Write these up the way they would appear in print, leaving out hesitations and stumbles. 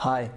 Hi,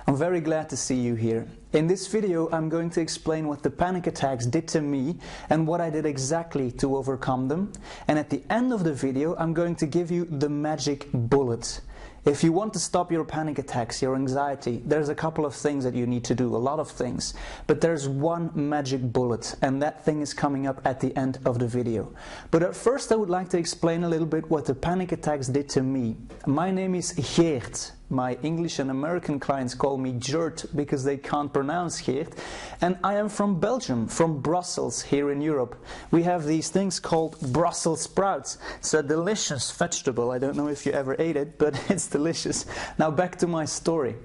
I'm very glad to see you here. In this video, I'm going to explain what the panic attacks did to me and what I did exactly to overcome them. And at the end of the video, I'm going to give you the magic bullet. If you want to stop your panic attacks, your anxiety, there's a couple of things that you need to do, a lot of things. But there's one magic bullet, and that thing is coming up at the end of the video. But at first I would like to explain a little bit what the panic attacks did to me. My name is Geert. My English and American clients call me Gert because they can't pronounce Geert. And I am from Belgium, from Brussels, here in Europe. We have these things called Brussels sprouts. It's a delicious vegetable. I don't know if you ever ate it, but it's delicious. Now back to my story.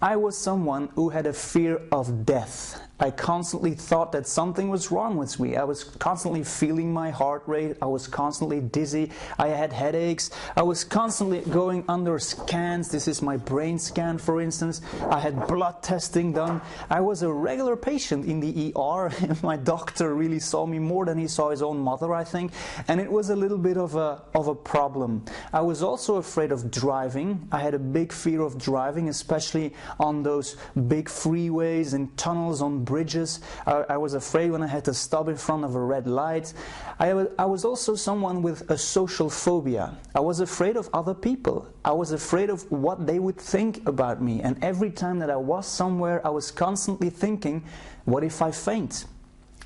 I was someone who had a fear of death. I constantly thought that something was wrong with me. I was constantly feeling my heart rate. I was constantly dizzy. I had headaches. I was constantly going under scans. This is my brain scan, for instance. I had blood testing done. I was a regular patient in the ER. My doctor really saw me more than he saw his own mother, I think. And it was a little bit of a problem. I was also afraid of driving. I had a big fear of driving, especially on those big freeways and tunnels on bridges. I was afraid when I had to stop in front of a red light. I was also someone with a social phobia. I was afraid of other people. I was afraid of what they would think about me. And every time that I was somewhere, I was constantly thinking, what if I faint?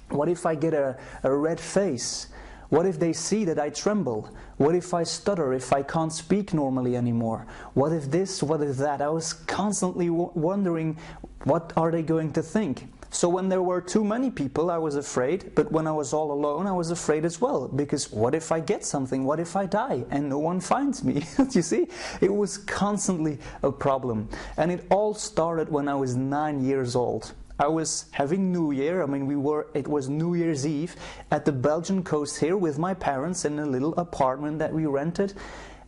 What if I get a red face? What if they see that I tremble? What if I stutter, if I can't speak normally anymore? What if this, what if that? I was constantly wondering, what are they going to think? So when there were too many people, I was afraid, but when I was all alone, I was afraid as well, because what if I get something? What if I die and no one finds me? You see, it was constantly a problem. And it all started when I was 9 years old. I was having New Year, it was New Year's Eve at the Belgian coast here with my parents in a little apartment that we rented.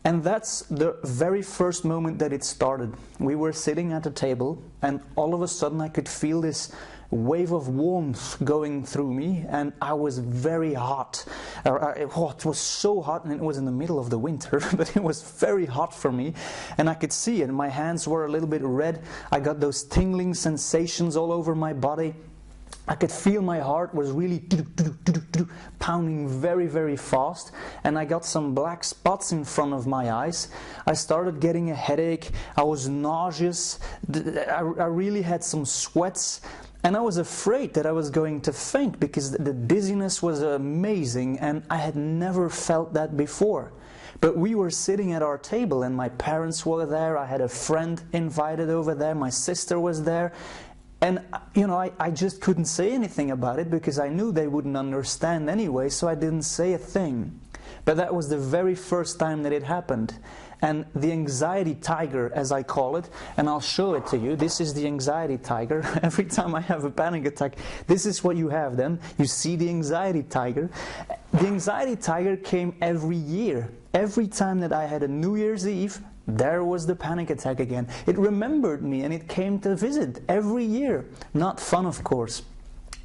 And that's the very first moment that it started. We were sitting at a table and all of a sudden I could feel this wave of warmth going through me, and I was very hot. It was so hot, and it was in the middle of the winter, but it was very hot for me, and I could see it. My hands were a little bit red. I got those tingling sensations all over my body. I could feel my heart was really pounding very, very fast, and I got some black spots in front of my eyes. I started getting a headache. I was nauseous. I really had some sweats. And I was afraid that I was going to faint because the dizziness was amazing and I had never felt that before. But we were sitting at our table and my parents were there. I had a friend invited over there. My sister was there. And, you know, I just couldn't say anything about it because I knew they wouldn't understand anyway, so I didn't say a thing. But that was the very first time that it happened. And the anxiety tiger, as I call it, and I'll show it to you. This is the anxiety tiger. Every time I have a panic attack, this is what you have then. You see the anxiety tiger. The anxiety tiger came every year. Every time that I had a New Year's Eve, there was the panic attack again. It remembered me and it came to visit every year. Not fun, of course.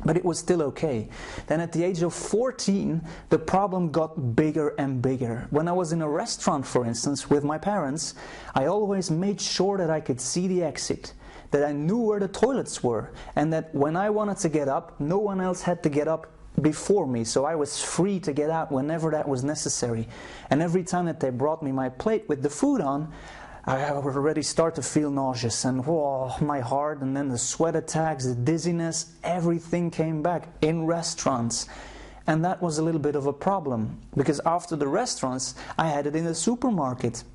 But it was still okay. Then at the age of 14, the problem got bigger and bigger. When I was in a restaurant, for instance, with my parents, I always made sure that I could see the exit, that I knew where the toilets were, and that when I wanted to get up, no one else had to get up before me, so I was free to get out whenever that was necessary. And every time that they brought me my plate with the food on, I would already start to feel nauseous and my heart, and then the sweat attacks, the dizziness, everything came back in restaurants. And that was a little bit of a problem because after the restaurants, I had it in the supermarket.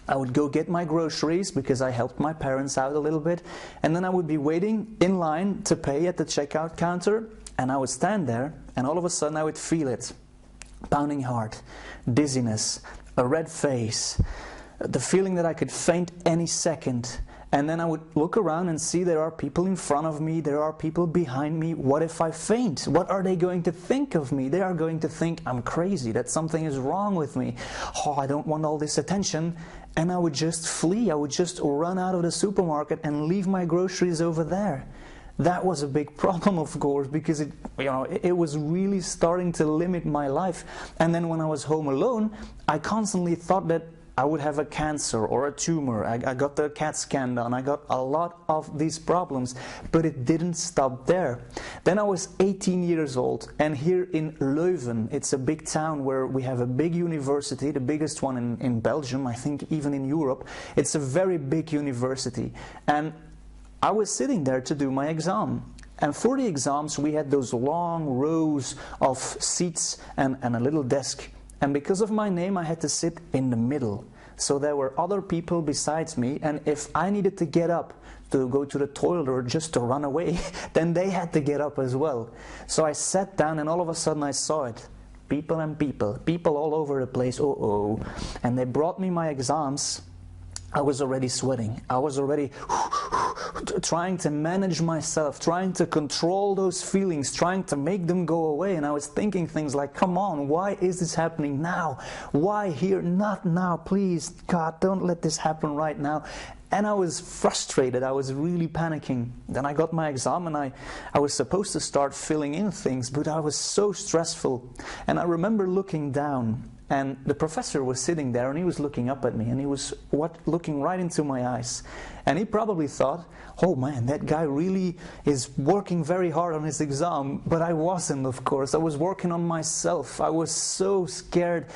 I would go get my groceries because I helped my parents out a little bit, and then I would be waiting in line to pay at the checkout counter, and I would stand there and all of a sudden I would feel it. Pounding heart, dizziness, a red face, the feeling that I could faint any second. And then I would look around and see there are people in front of me, there are people behind me. What if I faint? What are they going to think of me? They are going to think I'm crazy, that something is wrong with me. Oh, I don't want all this attention. And I would just flee. I would just run out of the supermarket and leave my groceries over there. That was a big problem, of course, because it was really starting to limit my life. And then when I was home alone, I constantly thought that I would have a cancer or a tumor. I got the CAT scan done. I got a lot of these problems, but it didn't stop there. Then I was 18 years old, and here in Leuven, it's a big town where we have a big university, the biggest one in Belgium, I think even in Europe. It's a very big university, and I was sitting there to do my exam. And for the exams, we had those long rows of seats and a little desk. And because of my name, I had to sit in the middle. So there were other people besides me, and if I needed to get up to go to the toilet or just to run away, then they had to get up as well. So I sat down, and all of a sudden I saw it. People and people all over the place, uh-oh. And they brought me my exams. I was already sweating. I was already trying to manage myself, trying to control those feelings, trying to make them go away. And I was thinking things like, come on, why is this happening now? Why here? Not now, please. God, don't let this happen right now. And I was frustrated. I was really panicking. Then I got my exam, and I was supposed to start filling in things, but I was so stressful. And I remember looking down, and the professor was sitting there, and he was looking up at me, and he was looking right into my eyes. And he probably thought, oh man, that guy really is working very hard on his exam. But I wasn't, of course. I was working on myself. I was so scared,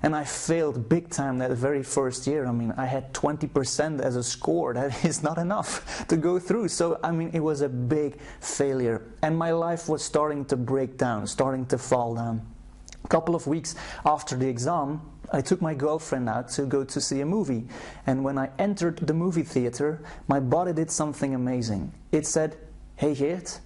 and I failed big time that very first year. I mean, I had 20% as a score. That is not enough to go through. So, I mean, it was a big failure. And my life was starting to break down, starting to fall down. A couple of weeks after the exam, I took my girlfriend out to go to see a movie. And when I entered the movie theater, my body did something amazing. It said, hey Geert,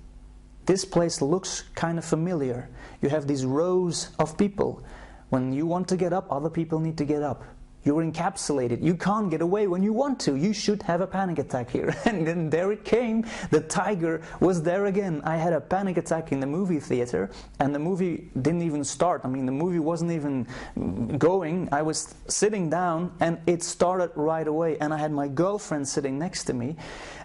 this place looks kind of familiar. You have these rows of people. When you want to get up, other people need to get up. You're encapsulated. You can't get away when you want to. You should have a panic attack here. And then there it came. The tiger was there again. I had a panic attack in the movie theater, and the movie didn't even start. I mean, the movie wasn't even going. I was sitting down, and it started right away. And I had my girlfriend sitting next to me,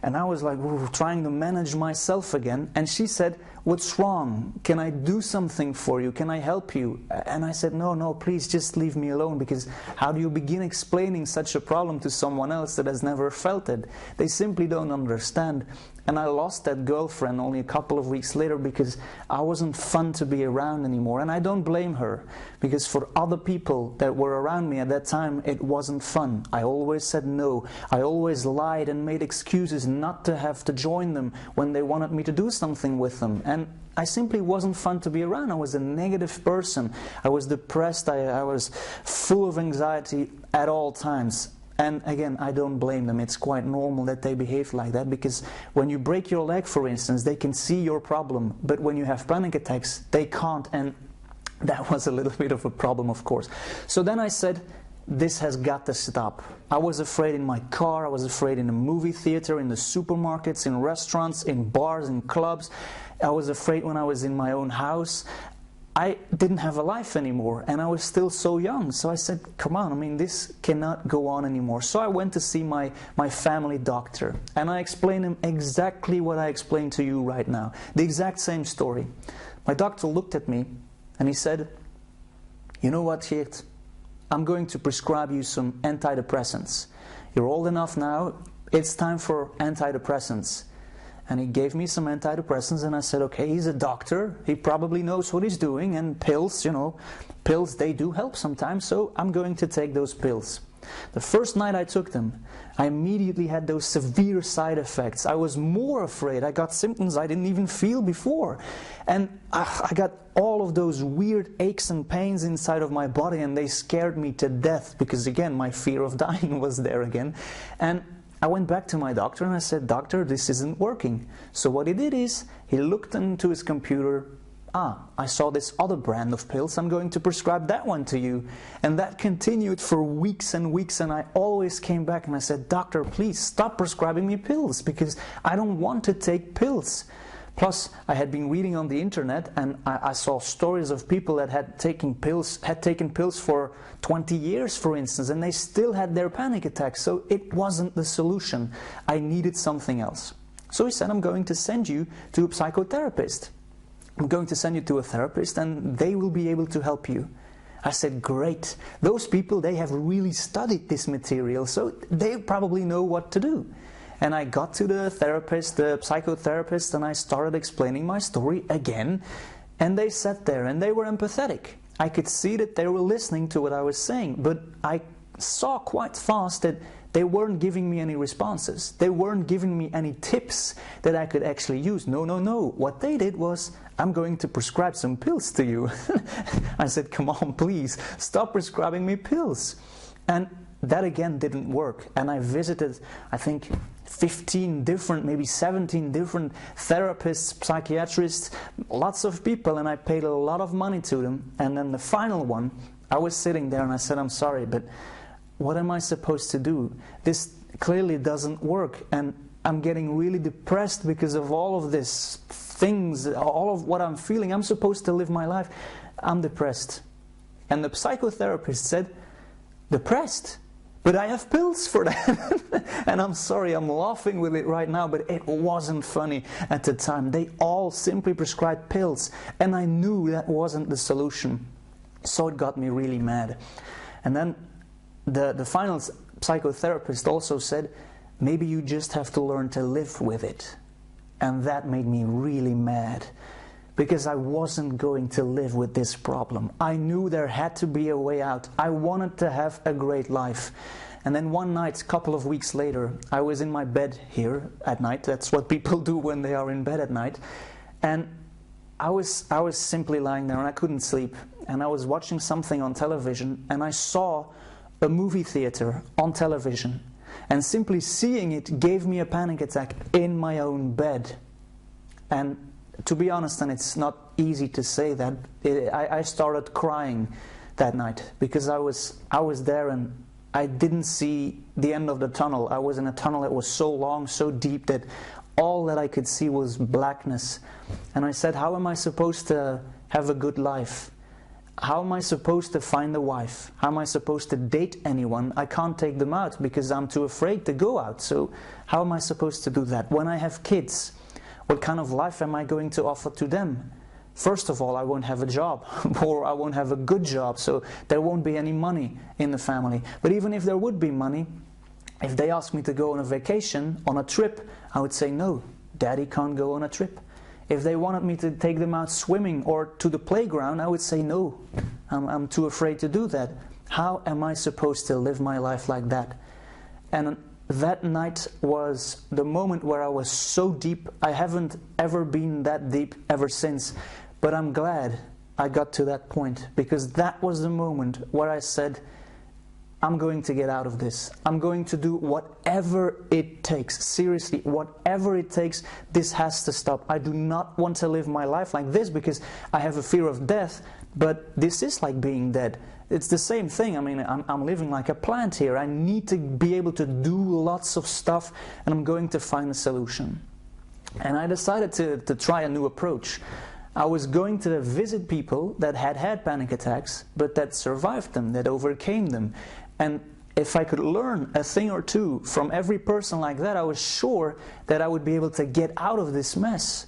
and I was like, trying to manage myself again. And she said, what's wrong? Can I do something for you? Can I help you? And I said, no, please just leave me alone, because how do you begin explaining such a problem to someone else that has never felt it? They simply don't understand. And I lost that girlfriend only a couple of weeks later because I wasn't fun to be around anymore. And I don't blame her, because for other people that were around me at that time, it wasn't fun. I always said no. I always lied and made excuses not to have to join them when they wanted me to do something with them. And I simply wasn't fun to be around. I was a negative person. I was depressed. I was full of anxiety at all times. And again, I don't blame them. It's quite normal that they behave like that, because when you break your leg, for instance, they can see your problem. But when you have panic attacks, they can't. And that was a little bit of a problem, of course. So then I said, this has got to stop. I was afraid in my car. I was afraid in the movie theater, in the supermarkets, in restaurants, in bars, in clubs. I was afraid when I was in my own house. I didn't have a life anymore, and I was still so young. So I said, come on, I mean, this cannot go on anymore. So I went to see my family doctor, and I explained him exactly what I explained to you right now. The exact same story. My doctor looked at me, and he said, you know what, Geert? I'm going to prescribe you some antidepressants. You're old enough now, it's time for antidepressants. And he gave me some antidepressants, and I said, okay, he's a doctor, he probably knows what he's doing, and pills, you know, pills, they do help sometimes, so I'm going to take those pills. The first night I took them, I immediately had those severe side effects. I was more afraid. I got symptoms I didn't even feel before. And I got all of those weird aches and pains inside of my body, and they scared me to death, because again, my fear of dying was there again. And I went back to my doctor and I said, doctor, this isn't working. So what he did is, he looked into his computer. I saw this other brand of pills, I'm going to prescribe that one to you. And that continued for weeks and weeks, and I always came back and I said, doctor, please stop prescribing me pills, because I don't want to take pills. Plus, I had been reading on the internet, and I saw stories of people that had taken pills for 20 years, for instance, and they still had their panic attacks. So it wasn't the solution. I needed something else. So he said, I'm going to send you to a psychotherapist. I'm going to send you to a therapist, and they will be able to help you. I said, great. Those people, they have really studied this material, so they probably know what to do. And I got to the therapist, the psychotherapist, and I started explaining my story again. And they sat there and they were empathetic. I could see that they were listening to what I was saying, but I saw quite fast that they weren't giving me any responses. They weren't giving me any tips that I could actually use. No, no, no. What they did was, I'm going to prescribe some pills to you. I said, come on, please, stop prescribing me pills. And that again didn't work. And I visited, I think, 15 different, maybe 17 different therapists, psychiatrists, lots of people, and I paid a lot of money to them. And then the final one, I was sitting there and I said, I'm sorry, but what am I supposed to do? This clearly doesn't work, and I'm getting really depressed because of all of these things, all of what I'm feeling. I'm supposed to live my life. I'm depressed. And the psychotherapist said, depressed? But I have pills for that. And I'm sorry, I'm laughing with it right now, but it wasn't funny at the time. They all simply prescribed pills, and I knew that wasn't the solution. So it got me really mad. And then the final psychotherapist also said, maybe you just have to learn to live with it. And that made me really mad, because I wasn't going to live with this problem. I knew there had to be a way out. I wanted to have a great life. And then one night, a couple of weeks later, I was in my bed here at night. That's what people do when they are in bed at night. And I was simply lying there and I couldn't sleep. And I was watching something on television, and I saw a movie theater on television. And simply seeing it gave me a panic attack in my own bed. And to be honest, and it's not easy to say that, I started crying that night, because I was there and I didn't see the end of the tunnel. I was in a tunnel that was so long, so deep, that all that I could see was blackness. And I said, how am I supposed to have a good life? How am I supposed to find a wife? How am I supposed to date anyone? I can't take them out because I'm too afraid to go out. So how am I supposed to do that? When I have kids, what kind of life am I going to offer to them? First of all, I won't have a job, or I won't have a good job, so there won't be any money in the family. But even if there would be money, if they asked me to go on a vacation, on a trip, I would say, no, Daddy can't go on a trip. If they wanted me to take them out swimming or to the playground, I would say, no, I'm too afraid to do that. How am I supposed to live my life like that? And that night was the moment where I was so deep. I haven't ever been that deep ever since. But I'm glad I got to that point, because that was the moment where I said, I'm going to get out of this. I'm going to do whatever it takes. Seriously, whatever it takes, this has to stop. I do not want to live my life like this, because I have a fear of death, but this is like being dead. It's the same thing. I mean, I'm living like a plant here. I need to be able to do lots of stuff, and I'm going to find a solution. And I decided to try a new approach. I was going to visit people that had panic attacks, but that survived them, that overcame them. And if I could learn a thing or two from every person like that, I was sure that I would be able to get out of this mess.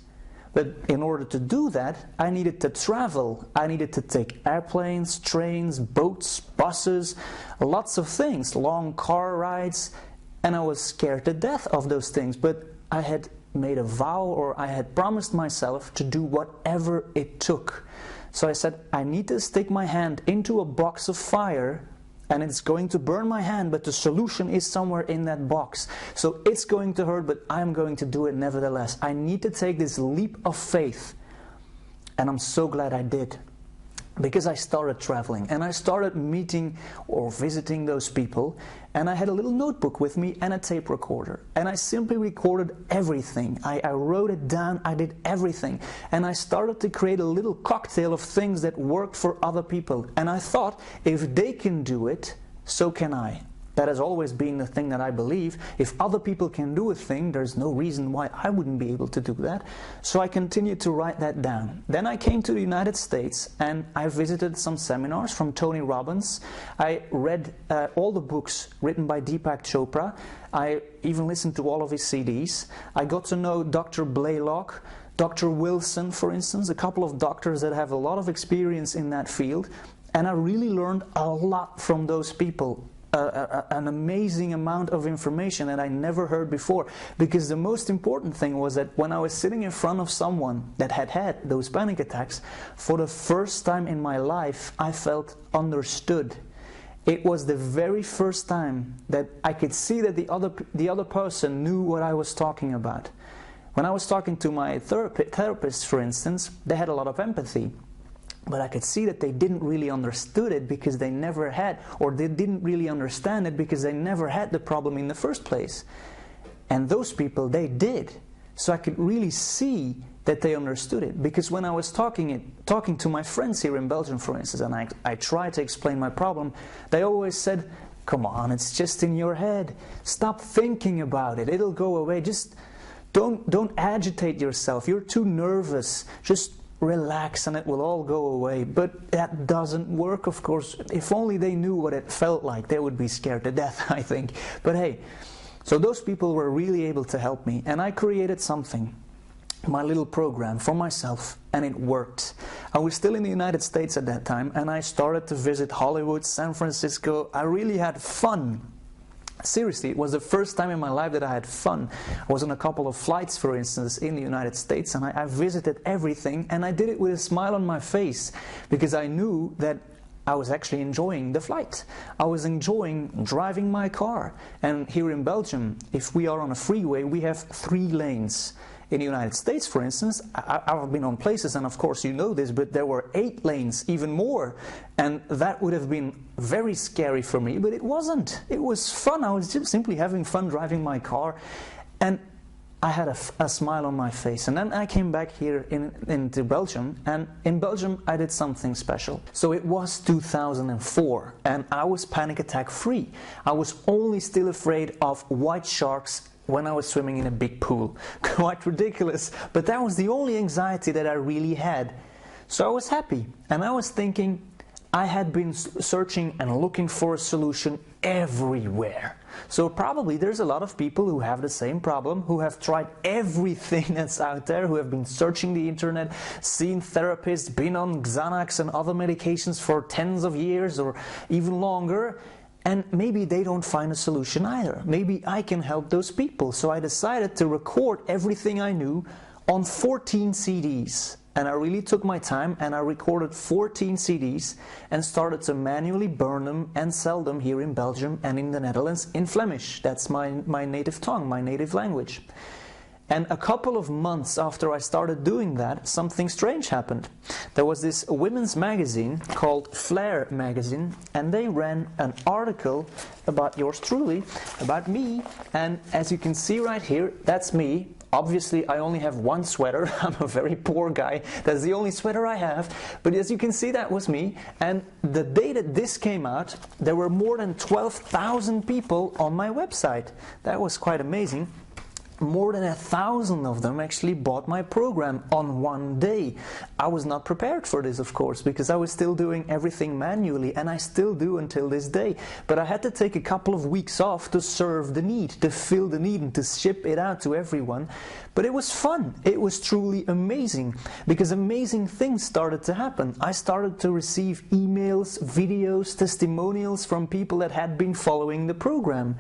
But in order to do that, I needed to travel. I needed to take airplanes, trains, boats, buses, lots of things, long car rides. And I was scared to death of those things. But I had made a vow, or I had promised myself to do whatever it took. So I said, I need to stick my hand into a box of fire, and it's going to burn my hand, but the solution is somewhere in that box. So it's going to hurt, but I'm going to do it nevertheless. I need to take this leap of faith. And I'm so glad I did. Because I started traveling, and I started meeting or visiting those people, and I had a little notebook with me and a tape recorder, and I simply recorded everything. I wrote it down, I did everything, and I started to create a little cocktail of things that worked for other people. And I thought, if they can do it, so can I. That has always been the thing that I believe. If other people can do a thing, there's no reason why I wouldn't be able to do that. So I continued to write that down. Then I came to the United States, and I visited some seminars from Tony Robbins. I read all the books written by Deepak Chopra. I even listened to all of his CDs. I got to know Dr. Blaylock, Dr. Wilson, for instance, a couple of doctors that have a lot of experience in that field. And I really learned a lot from those people. An amazing amount of information that I never heard before, because the most important thing was that when I was sitting in front of someone that had had those panic attacks, for the first time in my life I felt understood. It was the very first time that I could see that the other person knew what I was talking about. When I was talking to my therapist, for instance, they had a lot of empathy. But I could see that they didn't really understood it because they never had, or they didn't really understand it because they never had the problem in the first place. And those people, they did. So I could really see that they understood it. Because when I was talking to my friends here in Belgium, for instance, and I tried to explain my problem, they always said, "Come on, it's just in your head. Stop thinking about it. It'll go away. Just don't agitate yourself. You're too nervous. Just relax and it will all go away." But that doesn't work, of course. If only they knew what it felt like, they would be scared to death, I think. But hey, so those people were really able to help me, and I created something, my little program for myself, and it worked. I was still in the United States at that time, and I started to visit Hollywood, San Francisco. I really had fun. Seriously, it was the first time in my life that I had fun. I was on a couple of flights, for instance, in the United States, and I visited everything, and I did it with a smile on my face, because I knew that I was actually enjoying the flight. I was enjoying driving my car. And here in Belgium, if we are on a freeway, we have 3 lanes. In the United States, for instance, I've been on places, and of course you know this, but there were 8 lanes, even more. And that would have been very scary for me, but it wasn't. It was fun. I was just simply having fun driving my car. And I had a smile on my face. And then I came back here into Belgium, and in Belgium I did something special. So it was 2004, and I was panic attack free. I was only still afraid of white sharks when I was swimming in a big pool. Quite ridiculous, but that was the only anxiety that I really had. So I was happy, and I was thinking, I had been searching and looking for a solution everywhere. So probably there's a lot of people who have the same problem, who have tried everything that's out there, who have been searching the internet, seen therapists, been on Xanax and other medications for tens of years or even longer, and maybe they don't find a solution either. Maybe I can help those people. So I decided to record everything I knew on 14 CDs. And I really took my time, and I recorded 14 CDs and started to manually burn them and sell them here in Belgium and in the Netherlands in Flemish. That's my native tongue, my native language. And a couple of months after I started doing that, something strange happened. There was this women's magazine called Flair magazine, and they ran an article about yours truly, about me. And as you can see right here, that's me. Obviously, I only have one sweater. I'm a very poor guy. That's the only sweater I have. But as you can see, that was me. And the day that this came out, there were more than 12,000 people on my website. That was quite amazing. More than 1,000 of them actually bought my program on one day. I was not prepared for this, of course, because I was still doing everything manually, and I still do until this day. But I had to take a couple of weeks off to serve the need, to fill the need, and to ship it out to everyone. But it was fun. It was truly amazing, because amazing things started to happen. I started to receive emails, videos, testimonials from people that had been following the program.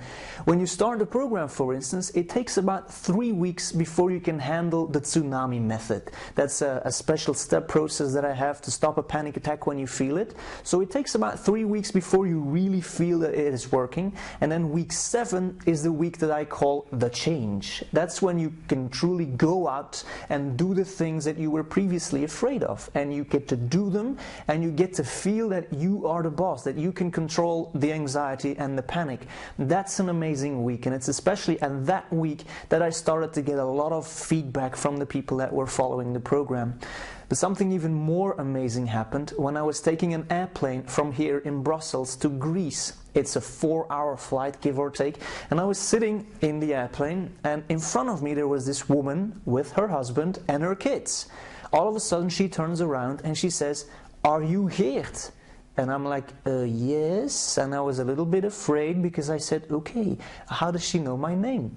When you start the program, for instance, it takes about 3 weeks before you can handle the Tsunami Method. That's a special step process that I have to stop a panic attack when you feel it. So it takes about 3 weeks before you really feel that it is working. And then week 7 is the week that I call the change. That's when you can truly go out and do the things that you were previously afraid of. And you get to do them, and you get to feel that you are the boss, that you can control the anxiety and the panic. That's an amazing week, and it's especially at that week that I started to get a lot of feedback from the people that were following the program. But something even more amazing happened when I was taking an airplane from here in Brussels to Greece. It's a 4-hour flight, give or take, and I was sitting in the airplane, and in front of me there was this woman with her husband and her kids. All of a sudden she turns around and she says, "Are you Geert?" And I'm like, yes. And I was a little bit afraid, because I said, okay, how does she know my name?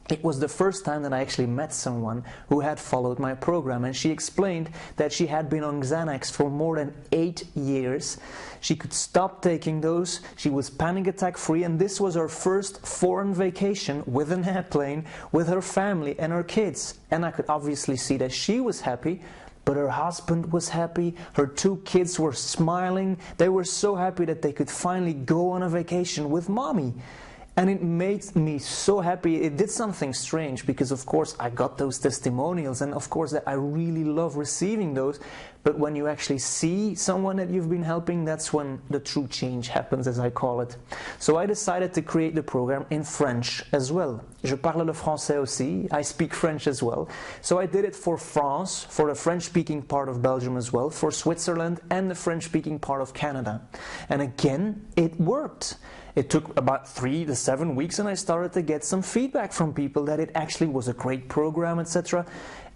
It was the first time that I actually met someone who had followed my program, and she explained that she had been on Xanax for more than 8 years. She could stop taking those, she was panic attack free, and this was her first foreign vacation with an airplane, with her family and her kids. And I could obviously see that she was happy, but her husband was happy, her 2 kids were smiling, they were so happy that they could finally go on a vacation with mommy. And it made me so happy. It did something strange because, of course, I got those testimonials, and of course that I really love receiving those. But when you actually see someone that you've been helping, that's when the true change happens, as I call it. So I decided to create the program in French as well. Je parle le français aussi. I speak French as well. So I did it for France, for the French-speaking part of Belgium as well, for Switzerland and the French-speaking part of Canada. And again, it worked. It took about 3 to 7 weeks, and I started to get some feedback from people that it actually was a great program, etc.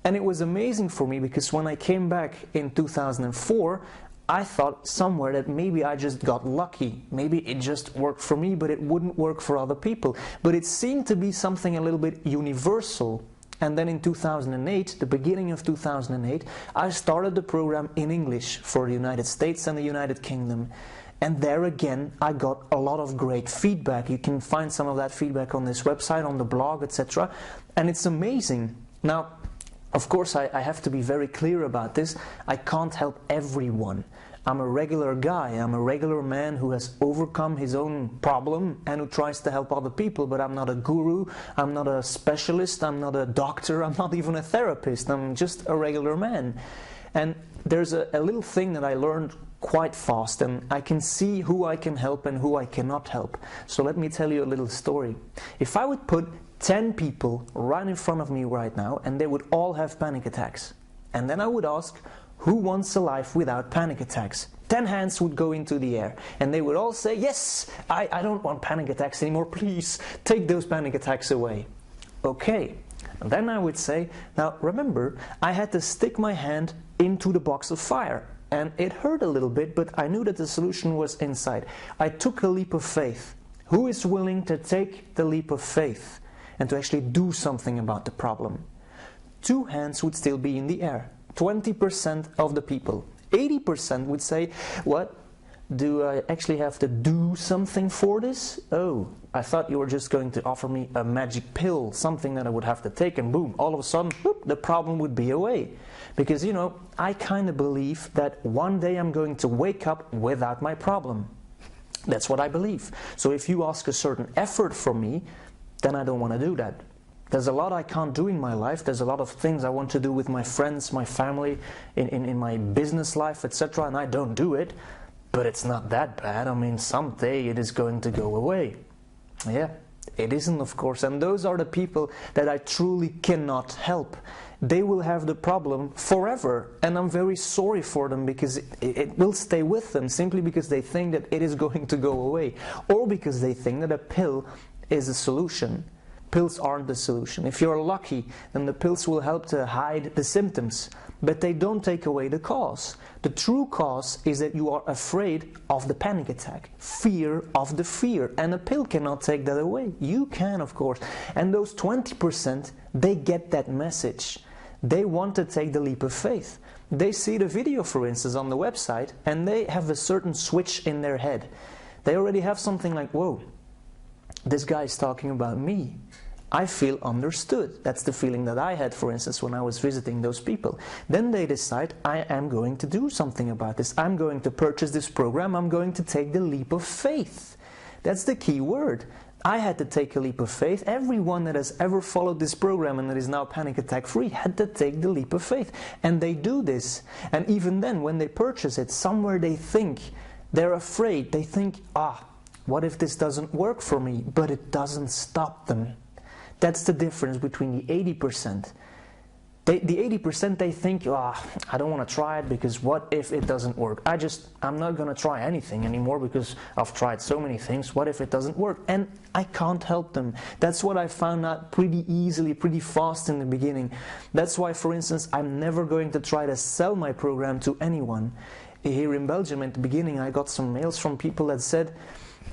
And it was amazing for me because when I came back in 2004, I thought somewhere that maybe I just got lucky. Maybe it just worked for me, but it wouldn't work for other people. But it seemed to be something a little bit universal. And then in 2008, the beginning of 2008, I started the program in English for the United States and the United Kingdom. And there again, I got a lot of great feedback. You can find some of that feedback on this website, on the blog, etc. And it's amazing. Now, of course, I have to be very clear about this. I can't help everyone. I'm a regular guy. I'm a regular man who has overcome his own problem and who tries to help other people. But I'm not a guru. I'm not a specialist. I'm not a doctor. I'm not even a therapist. I'm just a regular man. And there's a little thing that I learned quite fast, and I can see who I can help and who I cannot help. So let me tell you a little story. If I would put 10 people right in front of me right now, and they would all have panic attacks, and then I would ask, who wants a life without panic attacks? 10 hands would go into the air, and they would all say, yes, I don't want panic attacks anymore, please take those panic attacks away. Okay, and then I would say, now remember, I had to stick my hand into the box of fire. And it hurt a little bit, but I knew that the solution was inside. I took a leap of faith. Who is willing to take the leap of faith and to actually do something about the problem? 2 hands would still be in the air. 20% of the people. 80% would say, what? Do I actually have to do something for this? Oh, I thought you were just going to offer me a magic pill, something that I would have to take, and boom, all of a sudden, whoop, the problem would be away. Because, you know, I kind of believe that one day I'm going to wake up without my problem. That's what I believe. So if you ask a certain effort from me, then I don't want to do that. There's a lot I can't do in my life. There's a lot of things I want to do with my friends, my family, in my business life, etc., and I don't do it. But it's not that bad. I mean, someday it is going to go away. Yeah, it isn't, of course. And those are the people that I truly cannot help. They will have the problem forever. And I'm very sorry for them because it will stay with them simply because they think that it is going to go away. Or because they think that a pill is a solution. Pills aren't the solution. If you're lucky, then the pills will help to hide the symptoms. But they don't take away the cause. The true cause is that you are afraid of the panic attack. Fear of the fear. And a pill cannot take that away. You can, of course. And those 20%, they get that message. They want to take the leap of faith. They see the video, for instance, on the website, and they have a certain switch in their head. They already have something like, whoa, this guy is talking about me. I feel understood. That's the feeling that I had, for instance, when I was visiting those people. Then they decide, I am going to do something about this. I'm going to purchase this program. I'm going to take the leap of faith. That's the key word. I had to take a leap of faith. Everyone that has ever followed this program and that is now panic attack free had to take the leap of faith. And they do this. And even then, when they purchase it, somewhere they think, they're afraid. They think, what if this doesn't work for me? But it doesn't stop them. That's the difference between the 80%. The 80%, they think, I don't want to try it because what if it doesn't work? I'm not going to try anything anymore because I've tried so many things. What if it doesn't work? And I can't help them. That's what I found out pretty easily, pretty fast in the beginning. That's why, for instance, I'm never going to try to sell my program to anyone. Here in Belgium, at the beginning, I got some mails from people that said,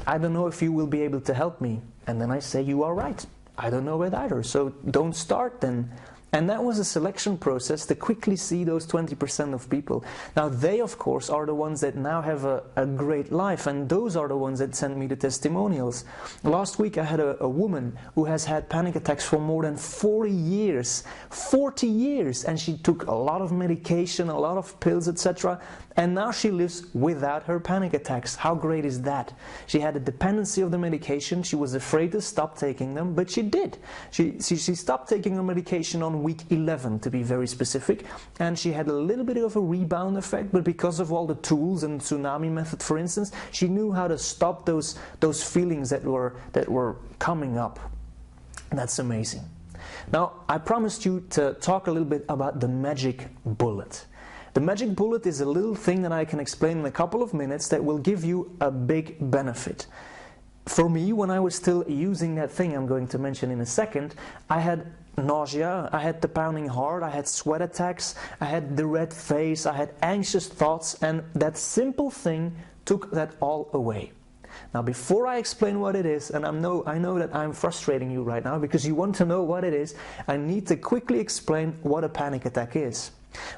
I don't know if you will be able to help me. And then I say, you are right. I don't know it either, so don't start then. And that was a selection process to quickly see those 20% of people. Now they, of course, are the ones that now have a great life, and those are the ones that send me the testimonials. Last week I had a woman who has had panic attacks for more than 40 years. 40 years! And she took a lot of medication, a lot of pills, etc. And now she lives without her panic attacks. How great is that? She had a dependency of the medication. She was afraid to stop taking them, but she did. She stopped taking her medication on week 11, to be very specific, and she had a little bit of a rebound effect, but because of all the tools and Tsunami Method, for instance, she knew how to stop those feelings that were coming up. That's amazing. Now, I promised you to talk a little bit about the magic bullet. The magic bullet is a little thing that I can explain in a couple of minutes that will give you a big benefit. For me, when I was still using that thing I'm going to mention in a second, I had nausea, I had the pounding heart, I had sweat attacks, I had the red face, I had anxious thoughts, and that simple thing took that all away. Now, before I explain what it is, and I know that I'm frustrating you right now because you want to know what it is, I need to quickly explain what a panic attack is.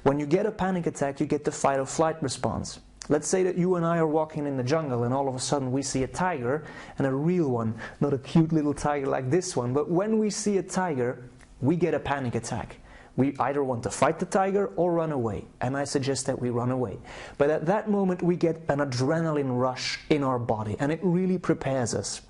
When you get a panic attack, you get the fight or flight response. Let's say that you and I are walking in the jungle and all of a sudden we see a tiger, and a real one, not a cute little tiger like this one, but when we see a tiger, we get a panic attack. We either want to fight the tiger or run away, and I suggest that we run away. But at that moment we get an adrenaline rush in our body, and it really prepares us.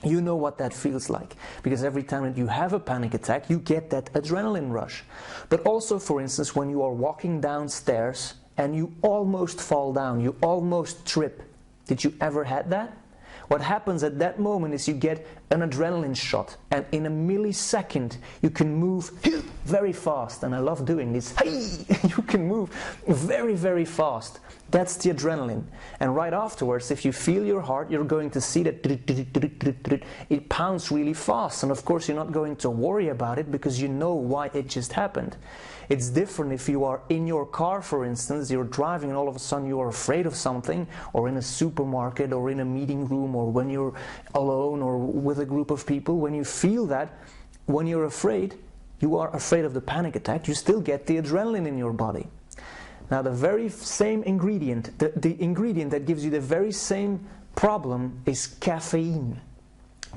You know what that feels like, because every time that you have a panic attack, you get that adrenaline rush. But also, for instance, when you are walking downstairs and you almost fall down, you almost trip. Did you ever had that? What happens at that moment is you get an adrenaline shot, and in a millisecond you can move very fast, and I love doing this. You can move very, very fast. That's the adrenaline. And right afterwards, if you feel your heart, you're going to see that it pounds really fast, and of course you're not going to worry about it because you know why it just happened. It's different if you are in your car, for instance, you're driving and all of a sudden you are afraid of something, or in a supermarket, or in a meeting room, or when you're alone or with a group of people. When you feel that, when you're afraid, you are afraid of the panic attack, you still get the adrenaline in your body. Now the very same ingredient, the ingredient that gives you the very same problem is caffeine.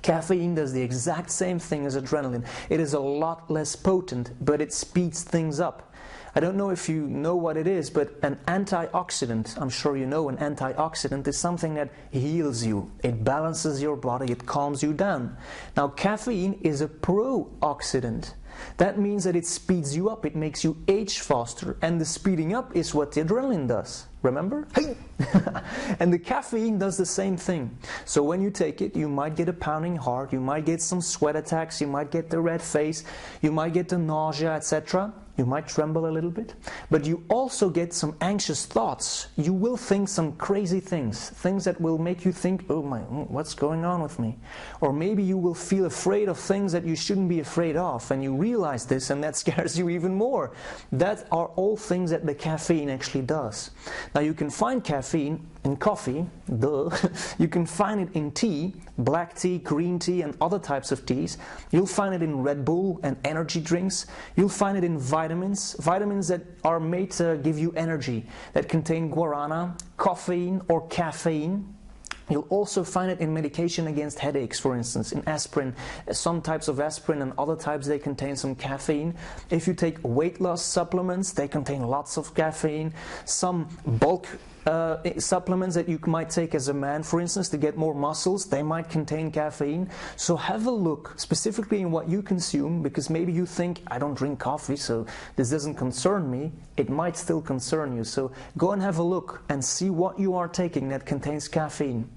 Caffeine does the exact same thing as adrenaline. It is a lot less potent, but it speeds things up. I don't know if you know what it is, but an antioxidant, I'm sure you know an antioxidant is something that heals you. It balances your body, it calms you down. Now caffeine is a pro-oxidant. That means that it speeds you up, it makes you age faster, and the speeding up is what the adrenaline does. Remember? And the caffeine does the same thing. So when you take it, you might get a pounding heart, you might get some sweat attacks, you might get the red face, you might get the nausea, etc. You might tremble a little bit, but you also get some anxious thoughts. You will think some crazy things, things that will make you think, oh my, what's going on with me? Or maybe you will feel afraid of things that you shouldn't be afraid of, and you realize this, and that scares you even more. That are all things that the caffeine actually does. Now you can find caffeine in coffee, duh. You can find it in tea, black tea, green tea, and other types of teas. You'll find it in Red Bull and energy drinks. You'll find it in vitamins that are made to give you energy, that contain guarana, coffeine, or caffeine. You'll also find it in medication against headaches, for instance, in aspirin. Some types of aspirin and other types, they contain some caffeine. If you take weight loss supplements, they contain lots of caffeine. Some bulk supplements that you might take as a man, for instance, to get more muscles, they might contain caffeine. So have a look specifically in what you consume, because maybe you think, I don't drink coffee, so this doesn't concern me. It might still concern you. So go and have a look and see what you are taking that contains caffeine.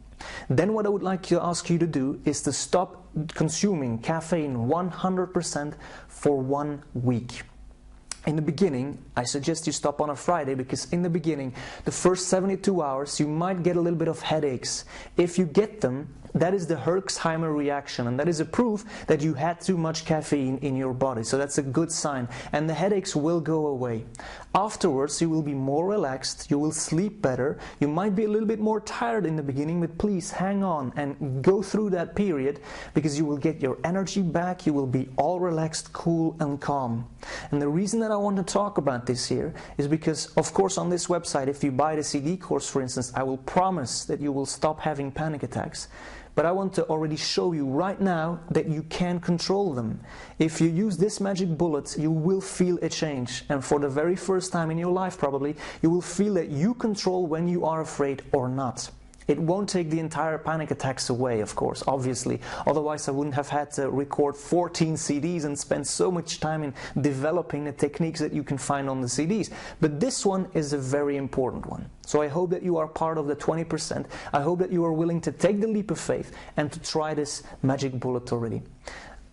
Then what I would like to ask you to do is to stop consuming caffeine 100% for 1 week. In the beginning, I suggest you stop on a Friday, because in the beginning, the first 72 hours, you might get a little bit of headaches. If you get them, that is the Herxheimer reaction, and that is a proof that you had too much caffeine in your body. So that's a good sign, and the headaches will go away. Afterwards, you will be more relaxed, you will sleep better, you might be a little bit more tired in the beginning, but please hang on and go through that period, because you will get your energy back, you will be all relaxed, cool and calm. And the reason that I want to talk about this here is because, of course, on this website, if you buy the CD course, for instance, I will promise that you will stop having panic attacks. But I want to already show you right now that you can control them. If you use this magic bullet, you will feel a change. And for the very first time in your life, probably, you will feel that you control when you are afraid or not. It won't take the entire panic attacks away, of course, obviously. Otherwise, I wouldn't have had to record 14 CDs and spend so much time in developing the techniques that you can find on the CDs. But this one is a very important one. So I hope that you are part of the 20%. I hope that you are willing to take the leap of faith and to try this magic bullet already.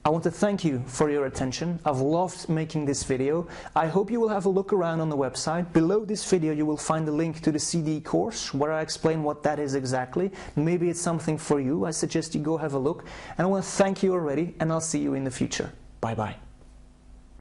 I want to thank you for your attention. I've loved making this video. I hope you will have a look around on the website. Below this video you will find a link to the CD course where I explain what that is exactly. Maybe it's something for you. I suggest you go have a look. And I want to thank you already, and I'll see you in the future. Bye bye.